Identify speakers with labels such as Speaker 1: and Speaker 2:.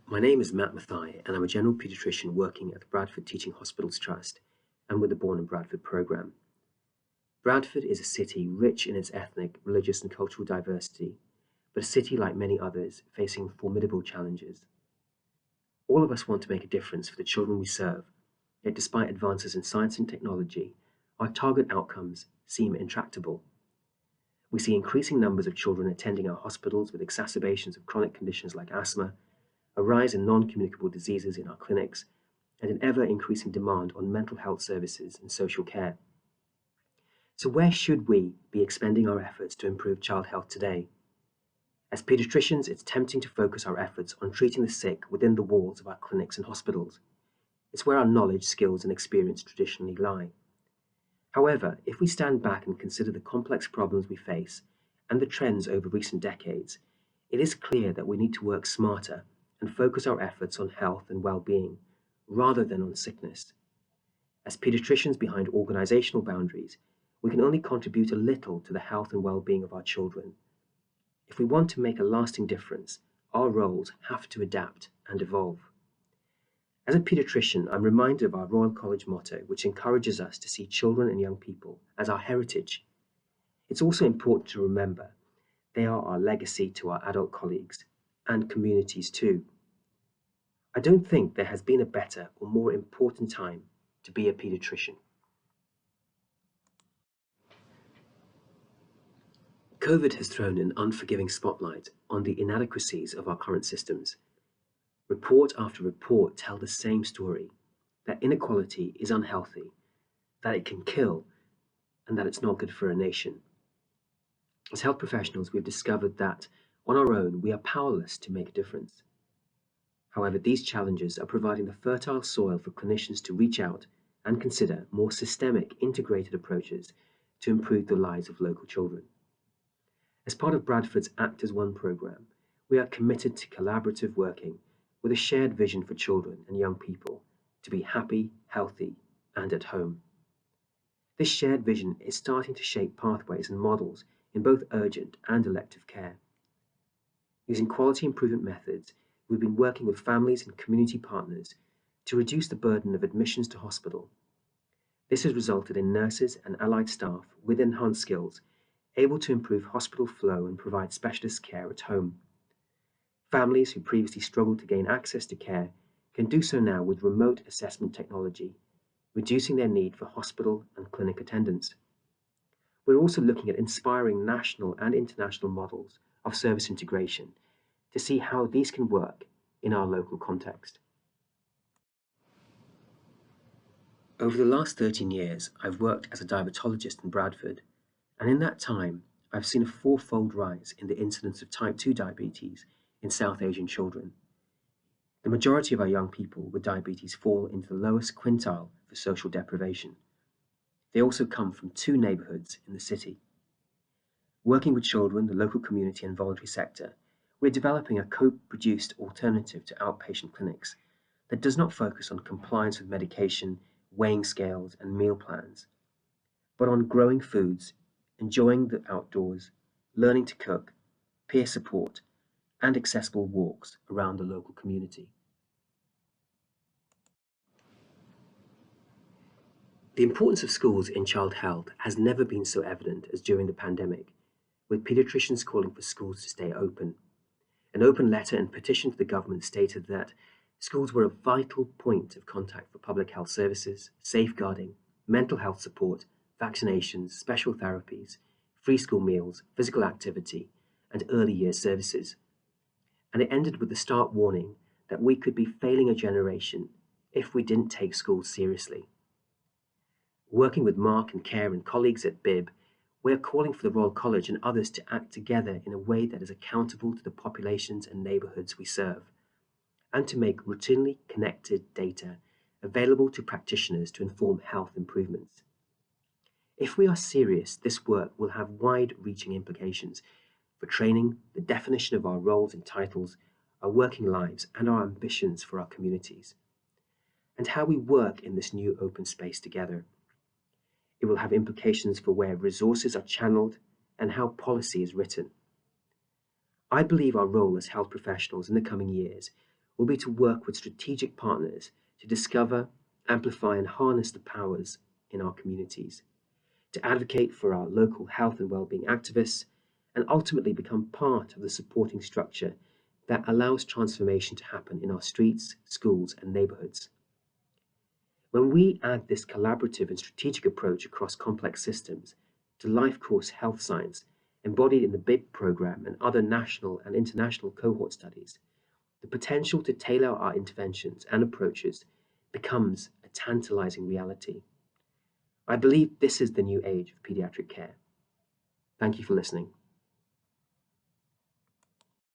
Speaker 1: My name is Matt Mathai, and I'm a general paediatrician working at the Bradford Teaching Hospitals Trust and with the Born in Bradford programme. Bradford is a city rich in its ethnic, religious and cultural diversity, but a city like many others facing formidable challenges. All of us want to make a difference for the children we serve, yet despite advances in science and technology, our target outcomes seem intractable. We see increasing numbers of children attending our hospitals with exacerbations of chronic conditions like asthma, a rise in non-communicable diseases in our clinics, and an ever-increasing demand on mental health services and social care. So where should we be expending our efforts to improve child health today? As paediatricians, it's tempting to focus our efforts on treating the sick within the walls of our clinics and hospitals. It's where our knowledge, skills, and experience traditionally lie. However, if we stand back and consider the complex problems we face and the trends over recent decades, it is clear that we need to work smarter and focus our efforts on health and well-being, rather than on sickness. As paediatricians behind organizational boundaries, we can only contribute a little to the health and well-being of our children. If we want to make a lasting difference, our roles have to adapt and evolve. As a paediatrician, I'm reminded of our Royal College motto, which encourages us to see children and young people as our heritage. It's also important to remember they are our legacy to our adult colleagues and communities too. I don't think there has been a better or more important time to be a paediatrician. COVID has thrown an unforgiving spotlight on the inadequacies of our current systems. Report after report tell the same story, that inequality is unhealthy, that it can kill, and that it's not good for a nation. As health professionals, we've discovered that, on our own, we are powerless to make a difference. However, these challenges are providing the fertile soil for clinicians to reach out and consider more systemic, integrated approaches to improve the lives of local children. As part of Bradford's Act as One programme, we are committed to collaborative working with a shared vision for children and young people to be happy, healthy, and at home. This shared vision is starting to shape pathways and models in both urgent and elective care. Using quality improvement methods, we've been working with families and community partners to reduce the burden of admissions to hospital. This has resulted in nurses and allied staff with enhanced skills able to improve hospital flow and provide specialist care at home. Families who previously struggled to gain access to care can do so now with remote assessment technology, reducing their need for hospital and clinic attendance. We're also looking at inspiring national and international models of service integration to see how these can work in our local context. Over the last 13 years, I've worked as a diabetologist in Bradford, and in that time, I've seen a fourfold rise in the incidence of type 2 diabetes in South Asian children. The majority of our young people with diabetes fall into the lowest quintile for social deprivation. They also come from 2 neighbourhoods in the city. Working with children, the local community and voluntary sector, we're developing a co-produced alternative to outpatient clinics that does not focus on compliance with medication, weighing scales and meal plans, but on growing foods, enjoying the outdoors, learning to cook, peer support, and accessible walks around the local community. The importance of schools in child health has never been so evident as during the pandemic, with paediatricians calling for schools to stay open. An open letter and petition to the government stated that schools were a vital point of contact for public health services, safeguarding, mental health support, vaccinations, special therapies, free school meals, physical activity, and early years services. And it ended with the stark warning that we could be failing a generation if we didn't take schools seriously. Working with Mark and Care and colleagues at BIB, we are calling for the Royal College and others to act together in a way that is accountable to the populations and neighbourhoods we serve, and to make routinely connected data available to practitioners to inform health improvements. If we are serious, this work will have wide-reaching implications for training, the definition of our roles and titles, our working lives, and our ambitions for our communities, and how we work in this new open space together. It will have implications for where resources are channeled and how policy is written. I believe our role as health professionals in the coming years will be to work with strategic partners to discover, amplify, and harness the powers in our communities, to advocate for our local health and wellbeing activists, and ultimately become part of the supporting structure that allows transformation to happen in our streets, schools, and neighborhoods. When we add this collaborative and strategic approach across complex systems to life course health science embodied in the BIG program and other national and international cohort studies, the potential to tailor our interventions and approaches becomes a tantalizing reality. I believe this is the new age of pediatric care. Thank you for listening.